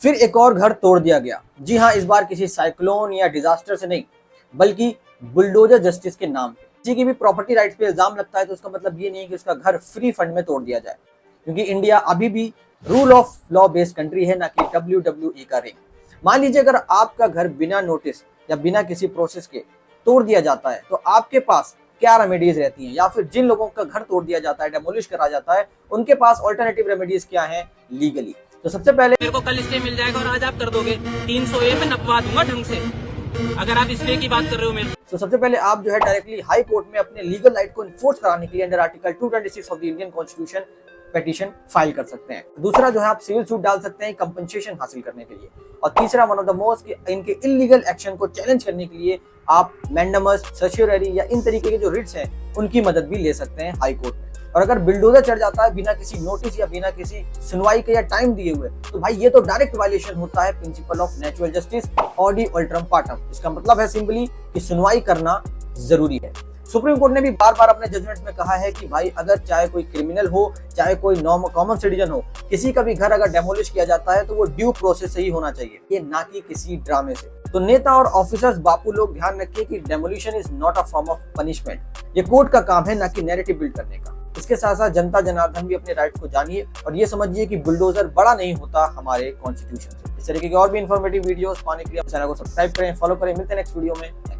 फिर एक और घर तोड़ दिया गया। जी हाँ, इस बार किसी साइक्लोन या डिजास्टर से नहीं, बल्कि बुलडोजर जस्टिस के नाम पे। किसी की भी प्रॉपर्टी राइट्स पे इल्जाम लगता है तो उसका मतलब ये नहीं कि उसका घर फ्री फंड में तोड़ दिया जाए, क्योंकि इंडिया अभी भी rule of law based country है, ना कि WWE का रिंग। मान लीजिए अगर आपका घर बिना नोटिस या बिना किसी प्रोसेस के तोड़ दिया जाता है तो आपके पास क्या रेमेडीज रहती हैं, या फिर जिन लोगों का घर तोड़ दिया जाता है, डेमोलिश करा जाता है, उनके पास ऑल्टरनेटिव रेमेडीज क्या हैं लीगली। तो सबसे पहले मेरे को कल स्टे मिल जाएगा और आज आप कर दोगे 300A में नपवा दूंगा ढंग से, अगर आप स्टे की बात कर रहे हो मेरे। तो सबसे पहले आप जो है डायरेक्टली हाई कोर्ट में अपने लीगल राइट को इन्फोर्स कराने के लिए under article 226 of the Indian constitution petition file कर सकते हैं। दूसरा जो है आप सिविल सूट डाल सकते हैं कंपनसेशन हासिल करने के लिए। और तीसरा वन ऑफ द मोस्ट, इनके इलीगल एक्शन को चैलेंज करने के लिए आप मैंडमस, सर्शियोररी या इन तरीके के जो रिट्स हैं उनकी मदद भी ले सकते हैं हाई कोर्ट में। और अगर बिल्डोजर चढ़ जाता है बिना किसी नोटिस या बिना किसी सुनवाई के या टाइम दिए हुए, तो भाई ये तो डायरेक्ट वायलेशन होता है principle of natural justice, audi alteram partem. इसका मतलब है सिंपली कि सुनवाई करना जरूरी है। सुप्रीम कोर्ट ने भी बार बार अपने जजमेंट्स में कहा है कि भाई अगर चाहे कोई क्रिमिनल हो, चाहे कोई कॉमन सिटीजन हो, किसी का भी घर अगर डेमोलिश किया जाता है तो वो ड्यू प्रोसेस से ही होना चाहिए, ये ना कि किसी ड्रामे से। तो नेता और ऑफिसर्स बापू लोग ध्यान रखिए कि demolition is not a form of punishment. ये कोर्ट का काम है, ना कि नैरेटिव बिल्ड करने का। इसके साथ साथ जनता जनार्दन भी अपने राइट्स को जानिए और ये समझिए कि बुलडोजर बड़ा नहीं होता हमारे कॉन्स्टिट्यूशन से। इस तरीके की और भी इन्फॉर्मेटिव वीडियोस पाने के लिए चैनल को सब्सक्राइब करें, फॉलो करें। मिलते हैं नेक्स्ट वीडियो में।